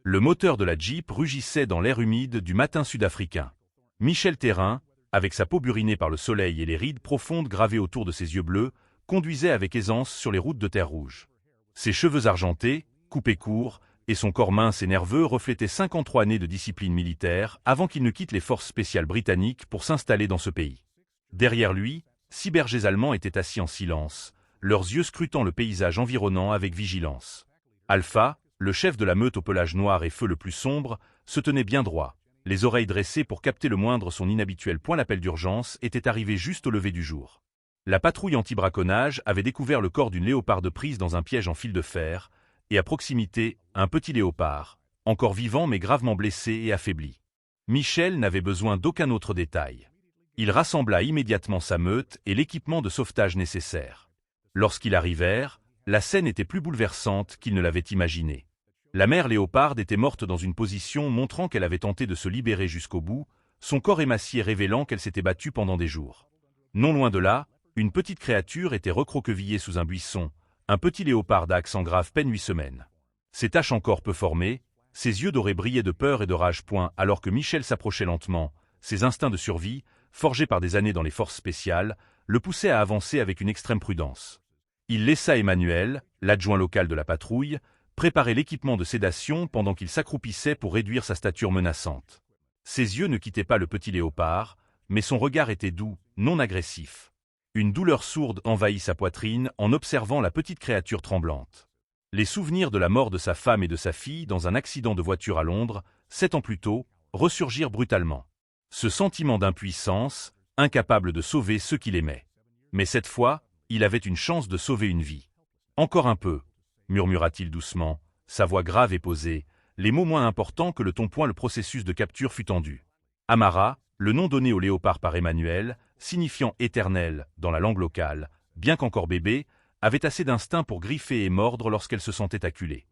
Le moteur de la Jeep rugissait dans l'air humide du matin sud-africain. Michel Thérain, avec sa peau burinée par le soleil et les rides profondes gravées autour de ses yeux bleus, conduisait avec aisance sur les routes de terre rouge. Ses cheveux argentés, coupés courts, et son corps mince et nerveux reflétaient 53 années de discipline militaire avant qu'il ne quitte les forces spéciales britanniques pour s'installer dans ce pays. Derrière lui, 6 bergers allemands étaient assis en silence, leurs yeux scrutant le paysage environnant avec vigilance. Alpha, le chef de la meute au pelage noir et feu le plus sombre, se tenait bien droit, les oreilles dressées pour capter le moindre son inhabituel point. L'appel d'urgence était arrivé juste au lever du jour. La patrouille anti-braconnage avait découvert le corps d'une léoparde prise dans un piège en fil de fer, et à proximité, un petit léopard, encore vivant mais gravement blessé et affaibli. Michel n'avait besoin d'aucun autre détail. Il rassembla immédiatement sa meute et l'équipement de sauvetage nécessaire. Lorsqu'ils arrivèrent, la scène était plus bouleversante qu'il ne l'avait imaginé. La mère léoparde était morte dans une position montrant qu'elle avait tenté de se libérer jusqu'au bout, son corps émacié révélant qu'elle s'était battue pendant des jours. Non loin de là, une petite créature était recroquevillée sous un buisson, un petit léopard d'axe en grave peine 8 semaines. Ses taches encore peu formées, ses yeux dorés brillaient de peur et de rage. Alors que Michel s'approchait lentement, ses instincts de survie, forgés par des années dans les forces spéciales, le poussaient à avancer avec une extrême prudence. Il laissa Emmanuel, l'adjoint local de la patrouille, préparer l'équipement de sédation pendant qu'il s'accroupissait pour réduire sa stature menaçante. Ses yeux ne quittaient pas le petit léopard, mais son regard était doux, non agressif. Une douleur sourde envahit sa poitrine en observant la petite créature tremblante. Les souvenirs de la mort de sa femme et de sa fille dans un accident de voiture à Londres, 7 ans plus tôt, ressurgirent brutalement. Ce sentiment d'impuissance, incapable de sauver ceux qu'il aimait. Mais cette fois, il avait une chance de sauver une vie. « Encore un peu », murmura-t-il doucement, sa voix grave et posée, les mots moins importants que le ton. Le processus de capture fut tendu. Amara, le nom donné au léopard par Emmanuel, signifiant éternel dans la langue locale, bien qu'encore bébé, avait assez d'instinct pour griffer et mordre lorsqu'elle se sentait acculée.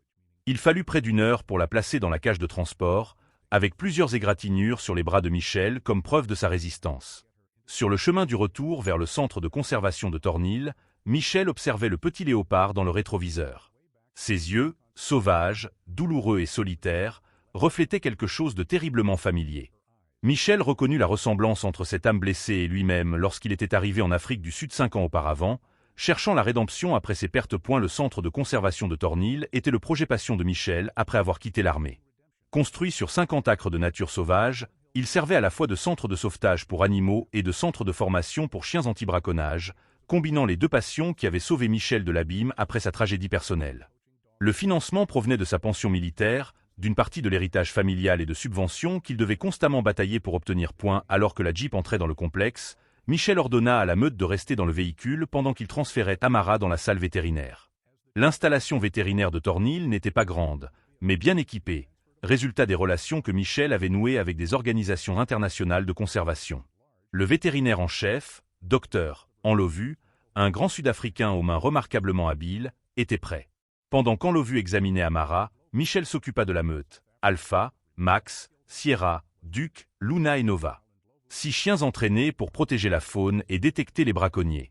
Il fallut près d'1 heure pour la placer dans la cage de transport, avec plusieurs égratignures sur les bras de Michel comme preuve de sa résistance. Sur le chemin du retour vers le centre de conservation de Tornil, Michel observait le petit léopard dans le rétroviseur. Ses yeux, sauvages, douloureux et solitaires, reflétaient quelque chose de terriblement familier. Michel reconnut la ressemblance entre cette âme blessée et lui-même lorsqu'il était arrivé en Afrique du Sud 5 ans auparavant, cherchant la rédemption après ses pertes. Le centre de conservation de Tornil était le projet passion de Michel après avoir quitté l'armée. Construit sur 50 acres de nature sauvage, il servait à la fois de centre de sauvetage pour animaux et de centre de formation pour chiens anti-braconnage, combinant les 2 passions qui avaient sauvé Michel de l'abîme après sa tragédie personnelle. Le financement provenait de sa pension militaire, d'une partie de l'héritage familial et de subventions qu'il devait constamment batailler pour obtenir. Alors que la Jeep entrait dans le complexe, Michel ordonna à la meute de rester dans le véhicule pendant qu'il transférait Amara dans la salle vétérinaire. L'installation vétérinaire de Tornil n'était pas grande, mais bien équipée, résultat des relations que Michel avait nouées avec des organisations internationales de conservation. Le vétérinaire en chef, Dr. Enlovu, un grand Sud-Africain aux mains remarquablement habiles, était prêt. Pendant qu'Enlovu examinait Amara, Michel s'occupa de la meute, Alpha, Max, Sierra, Duc, Luna et Nova. 6 chiens entraînés pour protéger la faune et détecter les braconniers.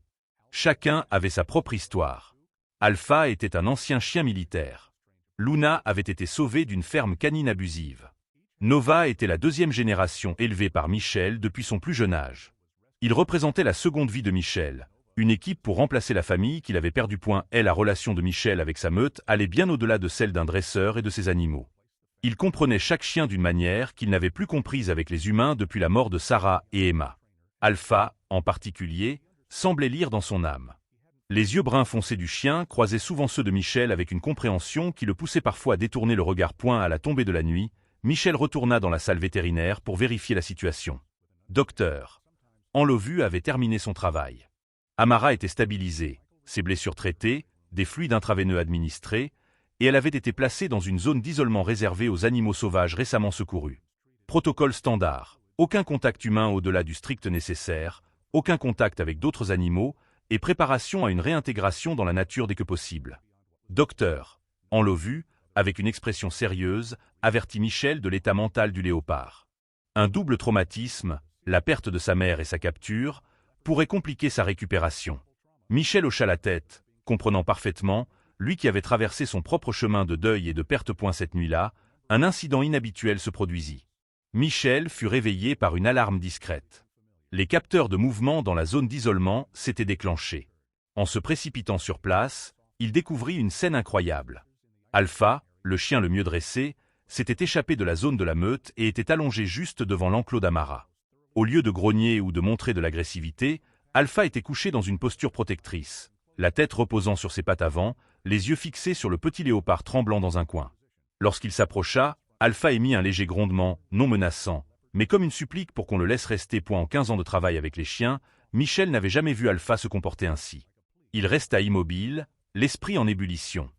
Chacun avait sa propre histoire. Alpha était un ancien chien militaire. Luna avait été sauvée d'une ferme canine abusive. Nova était la 2e génération élevée par Michel depuis son plus jeune âge. Il représentait la seconde vie de Michel, une équipe pour remplacer la famille qu'il avait perdue. La relation de Michel avec sa meute allait bien au-delà de celle d'un dresseur et de ses animaux. Il comprenait chaque chien d'une manière qu'il n'avait plus comprise avec les humains depuis la mort de Sarah et Emma. Alpha, en particulier, semblait lire dans son âme. Les yeux bruns foncés du chien croisaient souvent ceux de Michel avec une compréhension qui le poussait parfois à détourner le regard. À la tombée de la nuit, Michel retourna dans la salle vétérinaire pour vérifier la situation. Docteur Enlovu avait terminé son travail. Amara était stabilisée, ses blessures traitées, des fluides intraveineux administrés, et elle avait été placée dans une zone d'isolement réservée aux animaux sauvages récemment secourus. Protocole standard, aucun contact humain au-delà du strict nécessaire, aucun contact avec d'autres animaux, et préparation à une réintégration dans la nature dès que possible. Docteur Enlovu, avec une expression sérieuse, avertit Michel de l'état mental du léopard. Un double traumatisme, la perte de sa mère et sa capture, pourrait compliquer sa récupération. Michel hocha la tête, comprenant parfaitement, lui qui avait traversé son propre chemin de deuil et de perte. Cette nuit-là, un incident inhabituel se produisit. Michel fut réveillé par une alarme discrète. Les capteurs de mouvement dans la zone d'isolement s'étaient déclenchés. En se précipitant sur place, il découvrit une scène incroyable. Alpha, le chien le mieux dressé, s'était échappé de la zone de la meute et était allongé juste devant l'enclos d'Amara. Au lieu de grogner ou de montrer de l'agressivité, Alpha était couché dans une posture protectrice, la tête reposant sur ses pattes avant, les yeux fixés sur le petit léopard tremblant dans un coin. Lorsqu'il s'approcha, Alpha émit un léger grondement, non menaçant, mais comme une supplique pour qu'on le laisse rester. En 15 ans de travail avec les chiens, Michel n'avait jamais vu Alpha se comporter ainsi. Il resta immobile, l'esprit en ébullition.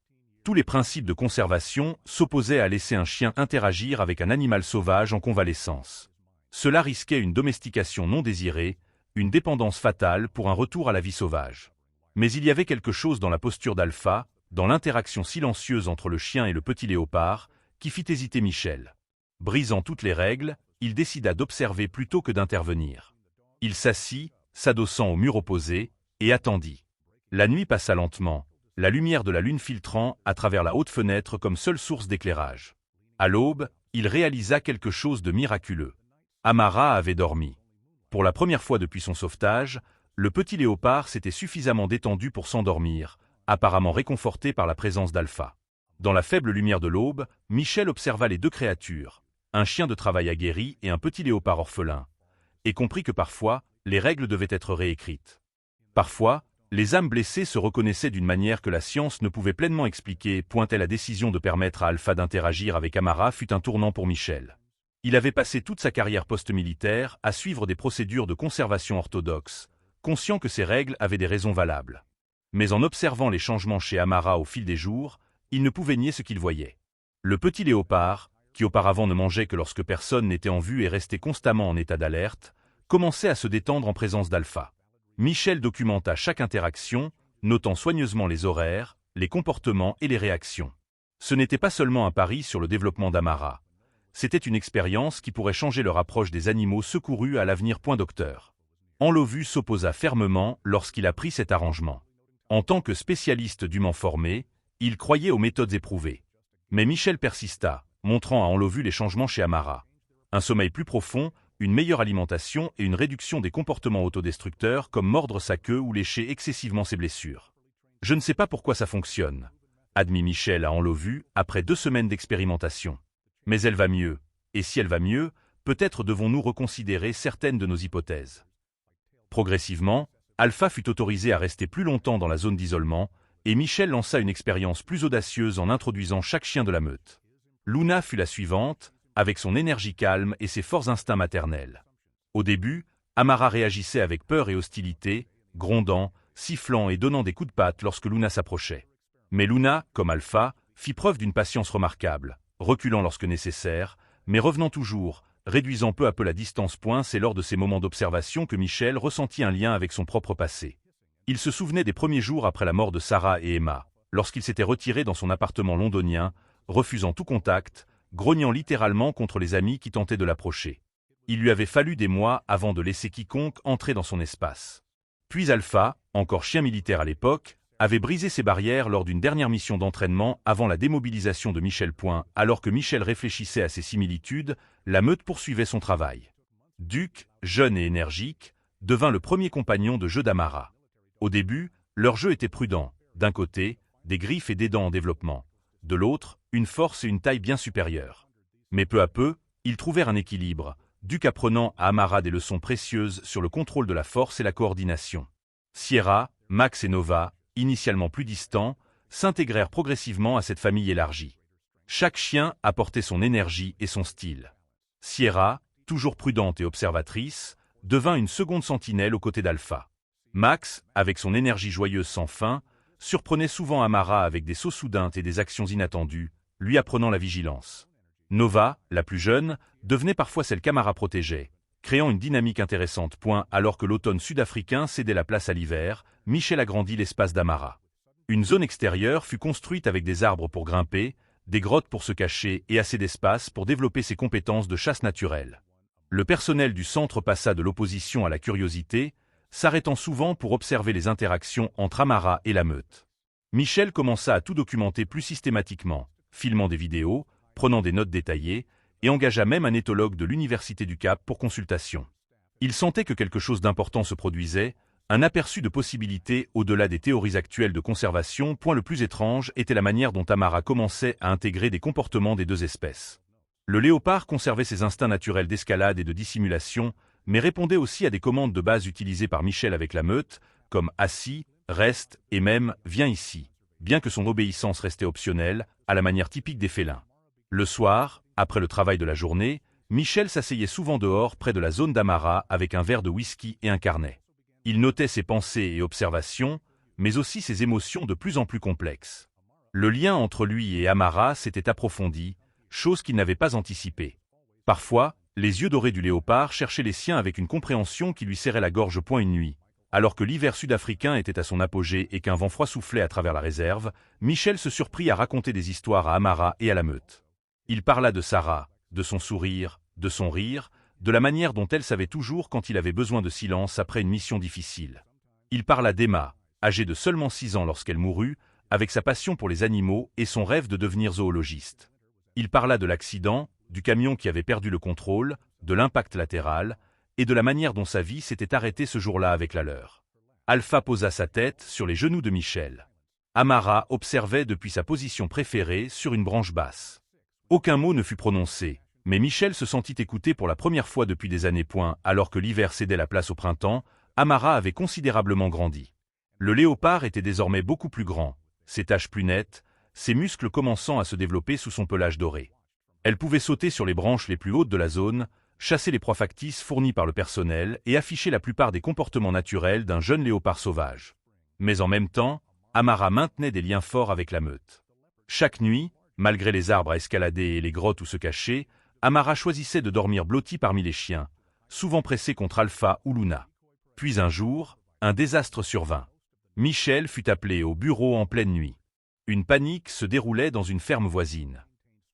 Tous les principes de conservation s'opposaient à laisser un chien interagir avec un animal sauvage en convalescence. Cela risquait une domestication non désirée, une dépendance fatale pour un retour à la vie sauvage. Mais il y avait quelque chose dans la posture d'Alpha, dans l'interaction silencieuse entre le chien et le petit léopard, qui fit hésiter Michel. Brisant toutes les règles, il décida d'observer plutôt que d'intervenir. Il s'assit, s'adossant au mur opposé, et attendit. La nuit passa lentement, la lumière de la lune filtrant à travers la haute fenêtre comme seule source d'éclairage. À l'aube, il réalisa quelque chose de miraculeux. Amara avait dormi. Pour la première fois depuis son sauvetage, le petit léopard s'était suffisamment détendu pour s'endormir, apparemment réconforté par la présence d'Alpha. Dans la faible lumière de l'aube, Michel observa les deux créatures, un chien de travail aguerri et un petit léopard orphelin, et comprit que parfois, les règles devaient être réécrites. Parfois, les âmes blessées se reconnaissaient d'une manière que la science ne pouvait pleinement expliquer. La décision de permettre à Alpha d'interagir avec Amara fut un tournant pour Michel. Il avait passé toute sa carrière post-militaire à suivre des procédures de conservation orthodoxes, conscient que ces règles avaient des raisons valables. Mais en observant les changements chez Amara au fil des jours, il ne pouvait nier ce qu'il voyait. Le petit léopard, qui auparavant ne mangeait que lorsque personne n'était en vue et restait constamment en état d'alerte, commençait à se détendre en présence d'Alpha. Michel documenta chaque interaction, notant soigneusement les horaires, les comportements et les réactions. Ce n'était pas seulement un pari sur le développement d'Amara. C'était une expérience qui pourrait changer leur approche des animaux secourus à l'avenir. Docteur Enlovu s'opposa fermement lorsqu'il apprit cet arrangement. En tant que spécialiste dûment formé, il croyait aux méthodes éprouvées. Mais Michel persista, montrant à Enlovu les changements chez Amara. Un sommeil plus profond, une meilleure alimentation et une réduction des comportements autodestructeurs comme mordre sa queue ou lécher excessivement ses blessures. « Je ne sais pas pourquoi ça fonctionne », admit Michel à Enlovu après 2 semaines d'expérimentation. Mais elle va mieux, et si elle va mieux, peut-être devons-nous reconsidérer certaines de nos hypothèses. Progressivement, Alpha fut autorisé à rester plus longtemps dans la zone d'isolement, et Michel lança une expérience plus audacieuse en introduisant chaque chien de la meute. Luna fut la suivante, avec son énergie calme et ses forts instincts maternels. Au début, Amara réagissait avec peur et hostilité, grondant, sifflant et donnant des coups de patte lorsque Luna s'approchait. Mais Luna, comme Alpha, fit preuve d'une patience remarquable, reculant lorsque nécessaire, mais revenant toujours, réduisant peu à peu la distance. C'est lors de ces moments d'observation que Michel ressentit un lien avec son propre passé. Il se souvenait des premiers jours après la mort de Sarah et Emma, lorsqu'il s'était retiré dans son appartement londonien, refusant tout contact, grognant littéralement contre les amis qui tentaient de l'approcher. Il lui avait fallu des mois avant de laisser quiconque entrer dans son espace. Puis Alpha, encore chien militaire à l'époque, avait brisé ses barrières lors d'une dernière mission d'entraînement avant la démobilisation de Michel. Alors que Michel réfléchissait à ces similitudes, la meute poursuivait son travail. Duke, jeune et énergique, devint le premier compagnon de jeu d'Amara. Au début, leur jeu était prudent. D'un côté, des griffes et des dents en développement. De l'autre, une force et une taille bien supérieures. Mais peu à peu, ils trouvèrent un équilibre, Duke apprenant à Amara des leçons précieuses sur le contrôle de la force et la coordination. Sierra, Max et Nova, initialement plus distants, s'intégrèrent progressivement à cette famille élargie. Chaque chien apportait son énergie et son style. Sierra, toujours prudente et observatrice, devint une seconde sentinelle aux côtés d'Alpha. Max, avec son énergie joyeuse sans fin, surprenait souvent Amara avec des sauts soudains et des actions inattendues, lui apprenant la vigilance. Nova, la plus jeune, devenait parfois celle qu'Amara protégeait, créant une dynamique intéressante. Alors que l'automne sud-africain cédait la place à l'hiver, Michel agrandit l'espace d'Amara. Une zone extérieure fut construite avec des arbres pour grimper, des grottes pour se cacher et assez d'espace pour développer ses compétences de chasse naturelle. Le personnel du centre passa de l'opposition à la curiosité, s'arrêtant souvent pour observer les interactions entre Amara et la meute. Michel commença à tout documenter plus systématiquement, filmant des vidéos, prenant des notes détaillées, et engagea même un éthologue de l'Université du Cap pour consultation. Il sentait que quelque chose d'important se produisait, un aperçu de possibilités au-delà des théories actuelles de conservation. Le plus étrange était la manière dont Amara commençait à intégrer des comportements des deux espèces. Le léopard conservait ses instincts naturels d'escalade et de dissimulation, mais répondait aussi à des commandes de base utilisées par Michel avec la meute, comme « assis »,« reste » et même « viens ici », bien que son obéissance restait optionnelle, à la manière typique des félins. Le soir, après le travail de la journée, Michel s'asseyait souvent dehors près de la zone d'Amara avec un verre de whisky et un carnet. Il notait ses pensées et observations, mais aussi ses émotions de plus en plus complexes. Le lien entre lui et Amara s'était approfondi, chose qu'il n'avait pas anticipée. Parfois, les yeux dorés du léopard cherchaient les siens avec une compréhension qui lui serrait la gorge. Une nuit, alors que l'hiver sud-africain était à son apogée et qu'un vent froid soufflait à travers la réserve, Michel se surprit à raconter des histoires à Amara et à la meute. Il parla de Sarah, de son sourire, de son rire, de la manière dont elle savait toujours quand il avait besoin de silence après une mission difficile. Il parla d'Emma, âgée de seulement 6 ans lorsqu'elle mourut, avec sa passion pour les animaux et son rêve de devenir zoologiste. Il parla de l'accident, du camion qui avait perdu le contrôle, de l'impact latéral, et de la manière dont sa vie s'était arrêtée ce jour-là avec la leur. Alpha posa sa tête sur les genoux de Michel. Amara observait depuis sa position préférée sur une branche basse. Aucun mot ne fut prononcé, mais Michel se sentit écouté pour la première fois depuis des années. Alors que l'hiver cédait la place au printemps, Amara avait considérablement grandi. Le léopard était désormais beaucoup plus grand, ses taches plus nettes, ses muscles commençant à se développer sous son pelage doré. Elle pouvait sauter sur les branches les plus hautes de la zone, chasser les proies factices fournies par le personnel et afficher la plupart des comportements naturels d'un jeune léopard sauvage. Mais en même temps, Amara maintenait des liens forts avec la meute. Chaque nuit, malgré les arbres à escalader et les grottes où se cacher, Amara choisissait de dormir blotti parmi les chiens, souvent pressé contre Alpha ou Luna. Puis un jour, un désastre survint. Michel fut appelé au bureau en pleine nuit. Une panique se déroulait dans une ferme voisine.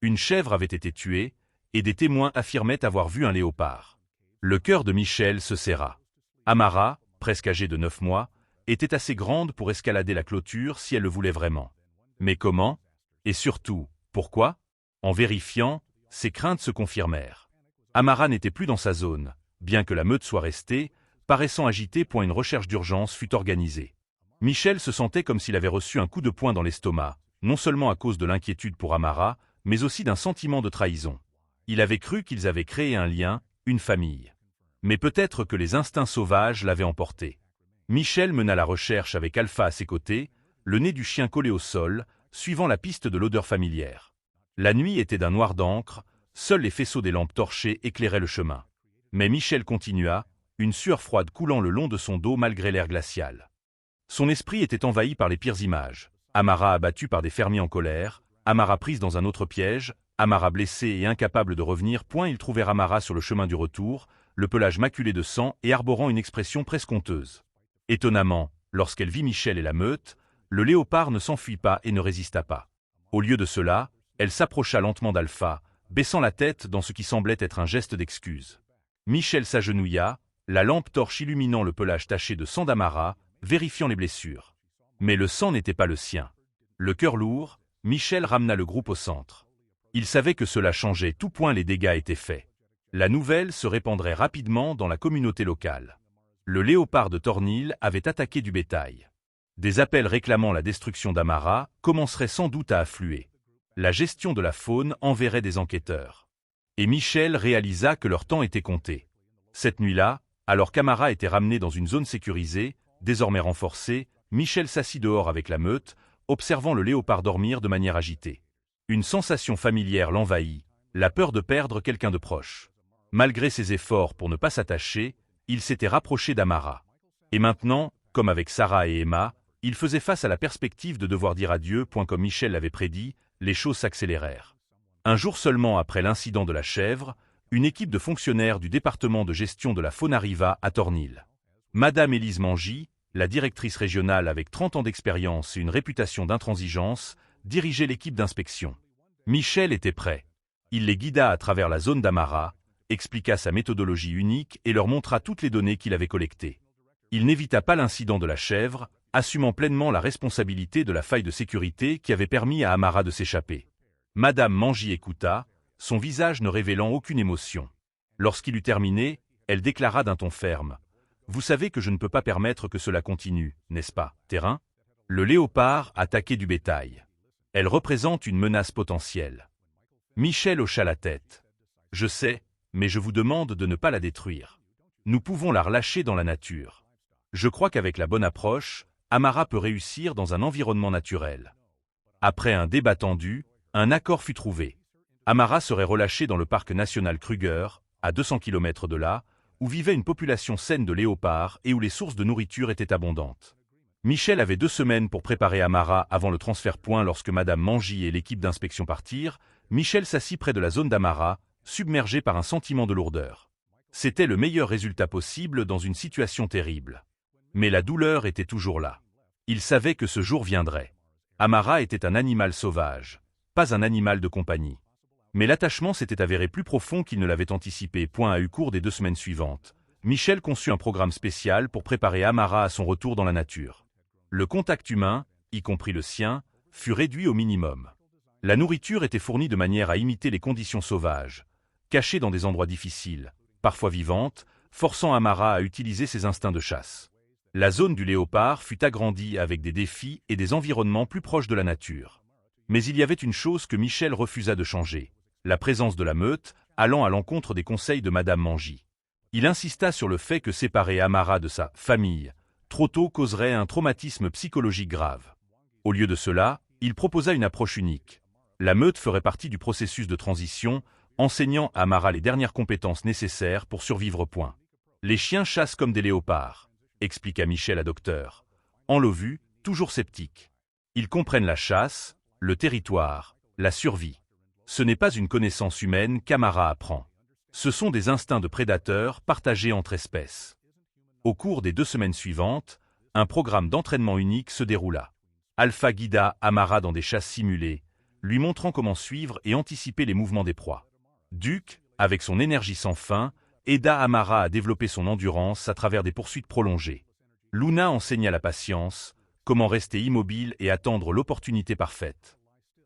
Une chèvre avait été tuée, et des témoins affirmaient avoir vu un léopard. Le cœur de Michel se serra. Amara, presque âgée de 9 mois, était assez grande pour escalader la clôture si elle le voulait vraiment. Mais comment? Et surtout, pourquoi? En vérifiant, ses craintes se confirmèrent. Amara n'était plus dans sa zone, bien que la meute soit restée, paraissant agitée. Une recherche d'urgence fut organisée. Michel se sentait comme s'il avait reçu un coup de poing dans l'estomac, non seulement à cause de l'inquiétude pour Amara, mais aussi d'un sentiment de trahison. Il avait cru qu'ils avaient créé un lien, une famille. Mais peut-être que les instincts sauvages l'avaient emporté. Michel mena la recherche avec Alpha à ses côtés, le nez du chien collé au sol, suivant la piste de l'odeur familière. La nuit était d'un noir d'encre, seuls les faisceaux des lampes torchées éclairaient le chemin. Mais Michel continua, une sueur froide coulant le long de son dos malgré l'air glacial. Son esprit était envahi par les pires images. Amara abattue par des fermiers en colère, Amara prise dans un autre piège, Amara blessée et incapable de revenir. Ils trouvèrent Amara sur le chemin du retour, le pelage maculé de sang et arborant une expression presque honteuse. Étonnamment, lorsqu'elle vit Michel et la meute, le léopard ne s'enfuit pas et ne résista pas. Au lieu de cela, elle s'approcha lentement d'Alpha, baissant la tête dans ce qui semblait être un geste d'excuse. Michel s'agenouilla, la lampe torche illuminant le pelage taché de sang d'Amara, vérifiant les blessures. Mais le sang n'était pas le sien. Le cœur lourd, Michel ramena le groupe au centre. Il savait que cela changeait tout. Les dégâts étaient faits. La nouvelle se répandrait rapidement dans la communauté locale. Le léopard de Tornil avait attaqué du bétail. Des appels réclamant la destruction d'Amara commenceraient sans doute à affluer. La gestion de la faune enverrait des enquêteurs. Et Michel réalisa que leur temps était compté. Cette nuit-là, alors qu'Amara était ramené dans une zone sécurisée, désormais renforcée, Michel s'assit dehors avec la meute, observant le léopard dormir de manière agitée. Une sensation familière l'envahit, la peur de perdre quelqu'un de proche. Malgré ses efforts pour ne pas s'attacher, il s'était rapproché d'Amara. Et maintenant, comme avec Sarah et Emma, il faisait face à la perspective de devoir dire adieu. Comme Michel l'avait prédit, les choses s'accélérèrent. Un jour seulement après l'incident de la chèvre, une équipe de fonctionnaires du département de gestion de la faune arriva à Tornil. Madame Élise Mangy, la directrice régionale avec 30 ans d'expérience et une réputation d'intransigeance, dirigeait l'équipe d'inspection. Michel était prêt. Il les guida à travers la zone d'Amara, expliqua sa méthodologie unique et leur montra toutes les données qu'il avait collectées. Il n'évita pas l'incident de la chèvre, assumant pleinement la responsabilité de la faille de sécurité qui avait permis à Amara de s'échapper. Madame Mangy écouta, son visage ne révélant aucune émotion. Lorsqu'il eut terminé, elle déclara d'un ton ferme. « Vous savez que je ne peux pas permettre que cela continue, n'est-ce pas, Terrain ? Le léopard attaquait du bétail. Elle représente une menace potentielle. » Michel hocha la tête. « Je sais, mais je vous demande de ne pas la détruire. Nous pouvons la relâcher dans la nature. Je crois qu'avec la bonne approche, Amara peut réussir dans un environnement naturel. » Après un débat tendu, un accord fut trouvé. Amara serait relâchée dans le parc national Kruger, à 200 km de là, où vivait une population saine de léopards et où les sources de nourriture étaient abondantes. Michel avait 2 semaines pour préparer Amara avant le transfert point. Lorsque Madame Mangy et l'équipe d'inspection partirent, Michel s'assit près de la zone d'Amara, submergé par un sentiment de lourdeur. C'était le meilleur résultat possible dans une situation terrible. Mais la douleur était toujours là. Il savait que ce jour viendrait. Amara était un animal sauvage, pas un animal de compagnie. Mais l'attachement s'était avéré plus profond qu'il ne l'avait anticipé. À eu cours des 2 semaines suivantes, Michel conçut un programme spécial pour préparer Amara à son retour dans la nature. Le contact humain, y compris le sien, fut réduit au minimum. La nourriture était fournie de manière à imiter les conditions sauvages, cachée dans des endroits difficiles, parfois vivantes, forçant Amara à utiliser ses instincts de chasse. La zone du léopard fut agrandie avec des défis et des environnements plus proches de la nature. Mais il y avait une chose que Michel refusa de changer. La présence de la meute, allant à l'encontre des conseils de Madame Mangy. Il insista sur le fait que séparer Amara de sa famille, trop tôt causerait un traumatisme psychologique grave. Au lieu de cela, il proposa une approche unique. La meute ferait partie du processus de transition, enseignant à Amara les dernières compétences nécessaires pour survivre. Les chiens chassent comme des léopards, expliqua Michel à Docteur. En Lovu, toujours sceptique. Ils comprennent la chasse, le territoire, la survie. Ce n'est pas une connaissance humaine qu'Amara apprend. Ce sont des instincts de prédateur partagés entre espèces. Au cours des 2 semaines suivantes, un programme d'entraînement unique se déroula. Alpha guida Amara dans des chasses simulées, lui montrant comment suivre et anticiper les mouvements des proies. Duke, avec son énergie sans fin, aida Amara à développer son endurance à travers des poursuites prolongées. Luna enseigna la patience, comment rester immobile et attendre l'opportunité parfaite.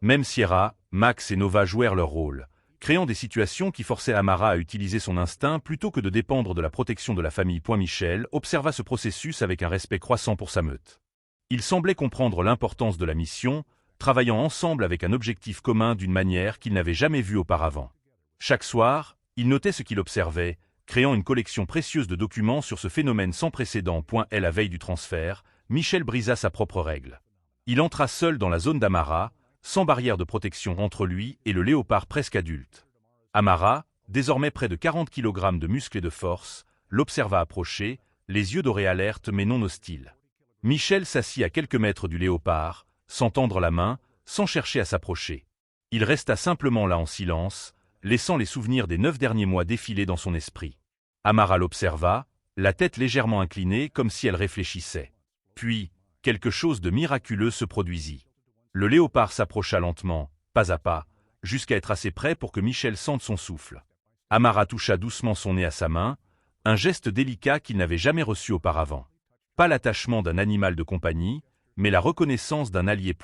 Même Sierra, Max et Nova jouèrent leur rôle, créant des situations qui forçaient Amara à utiliser son instinct plutôt que de dépendre de la protection de la famille. Michel observa ce processus avec un respect croissant pour sa meute. Ils semblaient comprendre l'importance de la mission, travaillant ensemble avec un objectif commun d'une manière qu'ils n'avaient jamais vue auparavant. Chaque soir, il notait ce qu'il observait, créant une collection précieuse de documents sur ce phénomène sans précédent. Et la veille du transfert, Michel brisa sa propre règle. Il entra seul dans la zone d'Amara, sans barrière de protection entre lui et le léopard presque adulte. Amara, désormais près de 40 kg de muscles et de force, l'observa approcher, les yeux dorés alertes mais non hostiles. Michel s'assit à quelques mètres du léopard, sans tendre la main, sans chercher à s'approcher. Il resta simplement là en silence, laissant les souvenirs des 9 derniers mois défiler dans son esprit. Amara l'observa, la tête légèrement inclinée comme si elle réfléchissait. Puis, quelque chose de miraculeux se produisit. Le léopard s'approcha lentement, pas à pas, jusqu'à être assez près pour que Michel sente son souffle. Amara toucha doucement son nez à sa main, un geste délicat qu'il n'avait jamais reçu auparavant. Pas l'attachement d'un animal de compagnie, mais la reconnaissance d'un allié.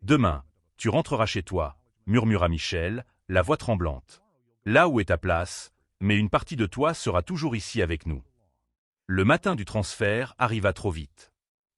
Demain, tu rentreras chez toi, murmura Michel, la voix tremblante. Là où est ta place, mais une partie de toi sera toujours ici avec nous. Le matin du transfert arriva trop vite.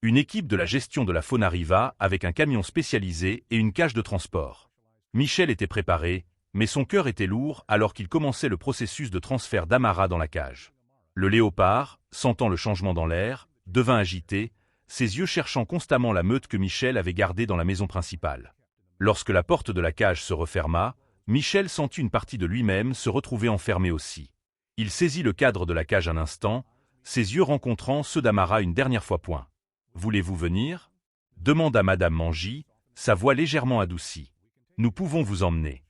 Une équipe de la gestion de la faune arriva avec un camion spécialisé et une cage de transport. Michel était préparé, mais son cœur était lourd alors qu'il commençait le processus de transfert d'Amara dans la cage. Le léopard, sentant le changement dans l'air, devint agité, ses yeux cherchant constamment la meute que Michel avait gardée dans la maison principale. Lorsque la porte de la cage se referma, Michel sentit une partie de lui-même se retrouver enfermée aussi. Il saisit le cadre de la cage un instant, ses yeux rencontrant ceux d'Amara une dernière fois. Voulez-vous venir ? Demanda Madame Mangy, sa voix légèrement adoucie. Nous pouvons vous emmener.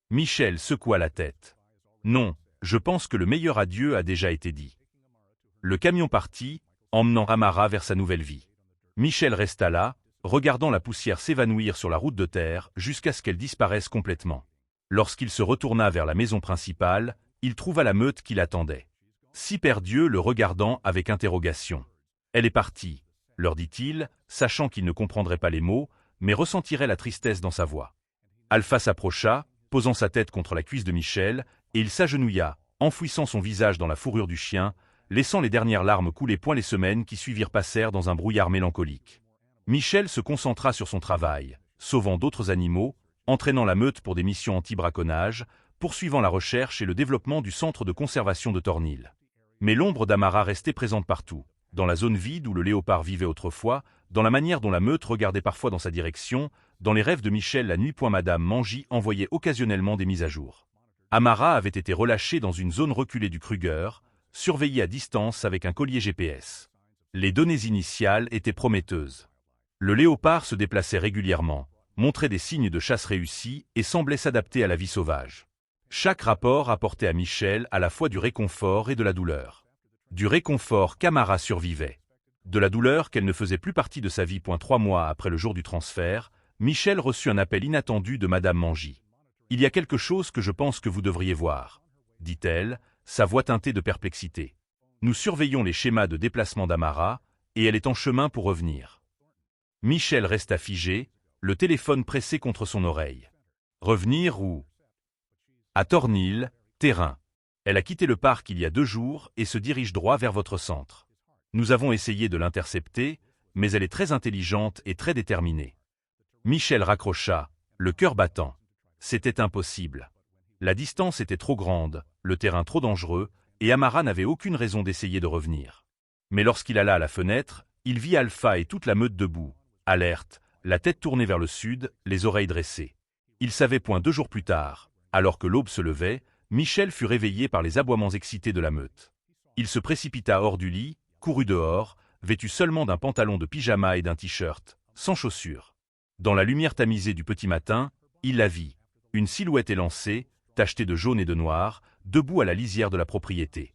Michel secoua la tête. Non, je pense que le meilleur adieu a déjà été dit. Le camion partit, emmenant Amara vers sa nouvelle vie. Michel resta là, regardant la poussière s'évanouir sur la route de terre jusqu'à ce qu'elle disparaisse complètement. Lorsqu'il se retourna vers la maison principale, il trouva la meute qui l'attendait. Siperdieu le regardant avec interrogation. Elle est partie, leur dit-il, sachant qu'il ne comprendrait pas les mots, mais ressentirait la tristesse dans sa voix. Alpha s'approcha, posant sa tête contre la cuisse de Michel, et il s'agenouilla, enfouissant son visage dans la fourrure du chien, laissant les dernières larmes couler. Les semaines qui suivirent passèrent dans un brouillard mélancolique. Michel se concentra sur son travail, sauvant d'autres animaux, entraînant la meute pour des missions anti-braconnage, poursuivant la recherche et le développement du centre de conservation de Tornil. Mais l'ombre d'Amara restait présente partout, dans la zone vide où le léopard vivait autrefois, dans la manière dont la meute regardait parfois dans sa direction, dans les rêves de Michel la nuit. Madame Mangy envoyait occasionnellement des mises à jour. Amara avait été relâché dans une zone reculée du Kruger, surveillé à distance avec un collier GPS. Les données initiales étaient prometteuses. Le léopard se déplaçait régulièrement, montrait des signes de chasse réussis et semblait s'adapter à la vie sauvage. Chaque rapport apportait à Michel à la fois du réconfort et de la douleur. Du réconfort qu'Amara survivait. De la douleur qu'elle ne faisait plus partie de sa vie. 3 mois après le jour du transfert, Michel reçut un appel inattendu de Madame Mangy. « Il y a quelque chose que je pense que vous devriez voir, » dit-elle, sa voix teintée de perplexité. « Nous surveillons les schémas de déplacement d'Amara, et elle est en chemin pour revenir. » Michel resta figé, le téléphone pressé contre son oreille. « Revenir où ?»« À Tornil, terrain. Elle a quitté le parc il y a 2 jours et se dirige droit vers votre centre. Nous avons essayé de l'intercepter, mais elle est très intelligente et très déterminée. » Michel raccrocha, le cœur battant. C'était impossible. La distance était trop grande, le terrain trop dangereux, et Amara n'avait aucune raison d'essayer de revenir. Mais lorsqu'il alla à la fenêtre, il vit Alpha et toute la meute debout, alerte, la tête tournée vers le sud, les oreilles dressées. Il savait. 2 jours plus tard, alors que l'aube se levait, Michel fut réveillé par les aboiements excités de la meute. Il se précipita hors du lit, courut dehors, vêtu seulement d'un pantalon de pyjama et d'un t-shirt, sans chaussures. Dans la lumière tamisée du petit matin, il la vit, une silhouette élancée, tachetée de jaune et de noir, debout à la lisière de la propriété.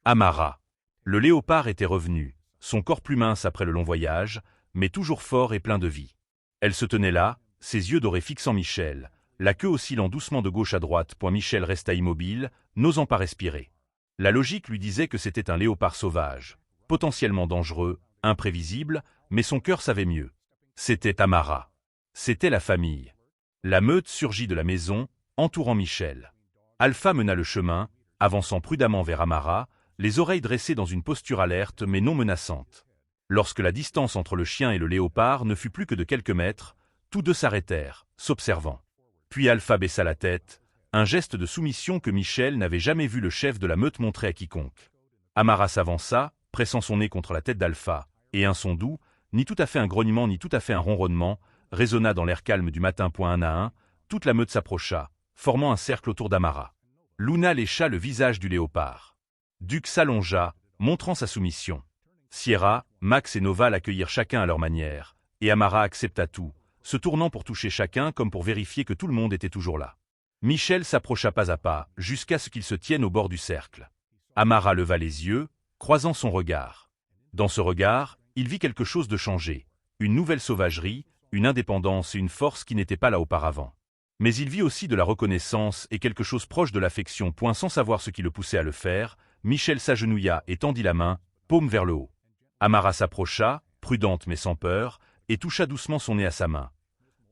Amara. Le léopard était revenu, son corps plus mince après le long voyage, mais toujours fort et plein de vie. Elle se tenait là, ses yeux dorés fixant Michel, la queue oscillant doucement de gauche à droite. Michel resta immobile, n'osant pas respirer. La logique lui disait que c'était un léopard sauvage, potentiellement dangereux, imprévisible, mais son cœur savait mieux. C'était Amara. C'était la famille. La meute surgit de la maison, entourant Michel. Alpha mena le chemin, avançant prudemment vers Amara, les oreilles dressées dans une posture alerte mais non menaçante. Lorsque la distance entre le chien et le léopard ne fut plus que de quelques mètres, tous deux s'arrêtèrent, s'observant. Puis Alpha baissa la tête, un geste de soumission que Michel n'avait jamais vu le chef de la meute montrer à quiconque. Amara s'avança, pressant son nez contre la tête d'Alpha, et un son doux, ni tout à fait un grognement ni tout à fait un ronronnement, résonna dans l'air calme du matin. Un à un, toute la meute s'approcha, formant un cercle autour d'Amara. Luna lécha le visage du léopard. Duke s'allongea, montrant sa soumission. Sierra, Max et Nova l'accueillirent chacun à leur manière, et Amara accepta tout, se tournant pour toucher chacun comme pour vérifier que tout le monde était toujours là. Michel s'approcha pas à pas, jusqu'à ce qu'ils se tiennent au bord du cercle. Amara leva les yeux, croisant son regard. Dans ce regard, il vit quelque chose de changé, une nouvelle sauvagerie, une indépendance et une force qui n'étaient pas là auparavant. Mais il vit aussi de la reconnaissance et quelque chose proche de l'affection. Sans savoir ce qui le poussait à le faire, Michel s'agenouilla et tendit la main, paume vers le haut. Amara s'approcha, prudente mais sans peur, et toucha doucement son nez à sa main.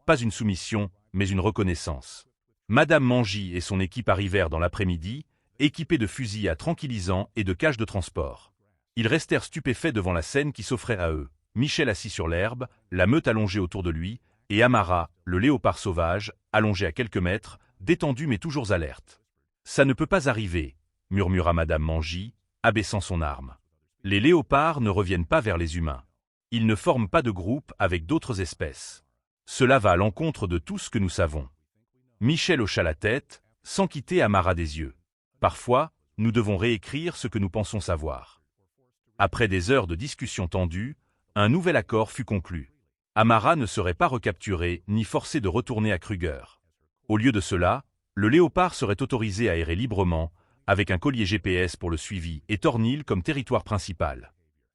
Pas une soumission, mais une reconnaissance. Madame Mangy et son équipe arrivèrent dans l'après-midi, équipés de fusils à tranquillisants et de cages de transport. Ils restèrent stupéfaits devant la scène qui s'offrait à eux. Michel assis sur l'herbe, la meute allongée autour de lui, et Amara, le léopard sauvage, allongé à quelques mètres, détendu mais toujours alerte. « Ça ne peut pas arriver », murmura Madame Mangy, abaissant son arme. « Les léopards ne reviennent pas vers les humains. Ils ne forment pas de groupe avec d'autres espèces. Cela va à l'encontre de tout ce que nous savons. » Michel hocha la tête, sans quitter Amara des yeux. « Parfois, nous devons réécrire ce que nous pensons savoir. » Après des heures de discussion tendue, un nouvel accord fut conclu. Amara ne serait pas recapturé ni forcé de retourner à Kruger. Au lieu de cela, le léopard serait autorisé à errer librement, avec un collier GPS pour le suivi et Tornil comme territoire principal.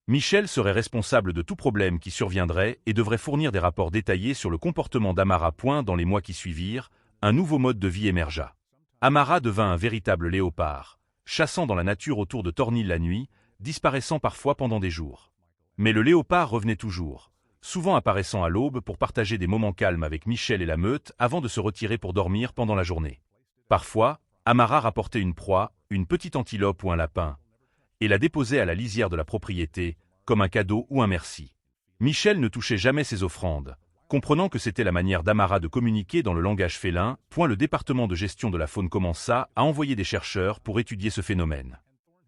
Michel serait responsable de tout problème qui surviendrait et devrait fournir des rapports détaillés sur le comportement d'Amara. Dans les mois qui suivirent, un nouveau mode de vie émergea. Amara devint un véritable léopard, chassant dans la nature autour de Tornil la nuit, disparaissant parfois pendant des jours. Mais le léopard revenait toujours, souvent apparaissant à l'aube pour partager des moments calmes avec Michel et la meute avant de se retirer pour dormir pendant la journée. Parfois, Amara rapportait une proie, une petite antilope ou un lapin, et la déposait à la lisière de la propriété, comme un cadeau ou un merci. Michel ne touchait jamais ses offrandes. Comprenant que c'était la manière d'Amara de communiquer dans le langage félin, le département de gestion de la faune commença à envoyer des chercheurs pour étudier ce phénomène.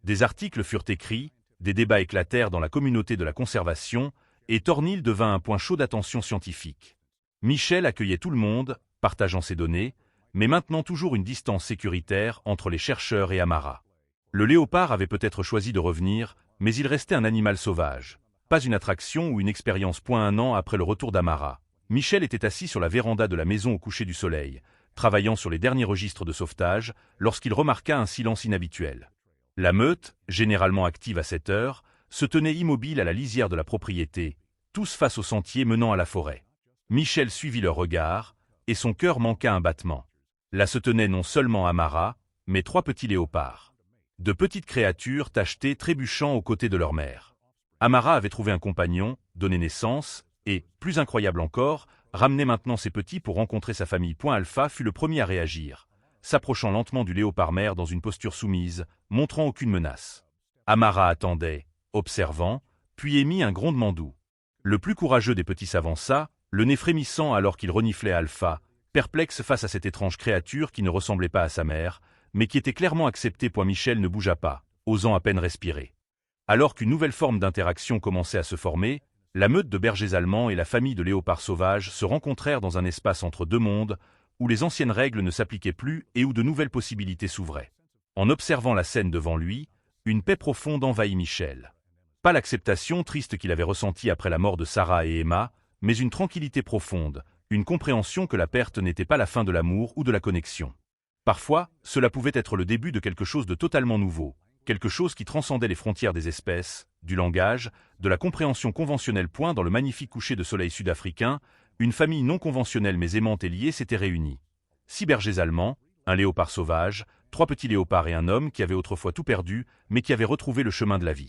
Des articles furent écrits, des débats éclatèrent dans la communauté de la conservation, et Tornil devint un point chaud d'attention scientifique. Michel accueillait tout le monde, partageant ses données, mais maintenant toujours une distance sécuritaire entre les chercheurs et Amara. Le léopard avait peut-être choisi de revenir, mais il restait un animal sauvage. Pas une attraction ou une expérience. Un an après le retour d'Amara, Michel était assis sur la véranda de la maison au coucher du soleil, travaillant sur les derniers registres de sauvetage, lorsqu'il remarqua un silence inhabituel. La meute, généralement active à cette heure, se tenait immobile à la lisière de la propriété, tous face au sentier menant à la forêt. Michel suivit leur regard, et son cœur manqua un battement. Là se tenaient non seulement Amara, mais 3 petits léopards. De petites créatures tachetées trébuchant aux côtés de leur mère. Amara avait trouvé un compagnon, donné naissance, et, plus incroyable encore, ramenait maintenant ses petits pour rencontrer sa famille. Alpha fut le premier à réagir, s'approchant lentement du léopard mère dans une posture soumise, montrant aucune menace. Amara attendait, observant, puis émit un grondement doux. Le plus courageux des petits s'avança, le nez frémissant alors qu'il reniflait Alpha, perplexe face à cette étrange créature qui ne ressemblait pas à sa mère, mais qui était clairement acceptée. Michel ne bougea pas, osant à peine respirer. Alors qu'une nouvelle forme d'interaction commençait à se former, la meute de bergers allemands et la famille de léopards sauvages se rencontrèrent dans un espace entre deux mondes, où les anciennes règles ne s'appliquaient plus et où de nouvelles possibilités s'ouvraient. En observant la scène devant lui, une paix profonde envahit Michel. Pas l'acceptation triste qu'il avait ressentie après la mort de Sarah et Emma, mais une tranquillité profonde, une compréhension que la perte n'était pas la fin de l'amour ou de la connexion. Parfois, cela pouvait être le début de quelque chose de totalement nouveau, quelque chose qui transcendait les frontières des espèces, du langage, de la compréhension conventionnelle. Dans le magnifique coucher de soleil sud-africain, une famille non conventionnelle mais aimante et liée s'était réunie. 6 bergers allemands, un léopard sauvage, 3 petits léopards et un homme qui avait autrefois tout perdu, mais qui avait retrouvé le chemin de la vie.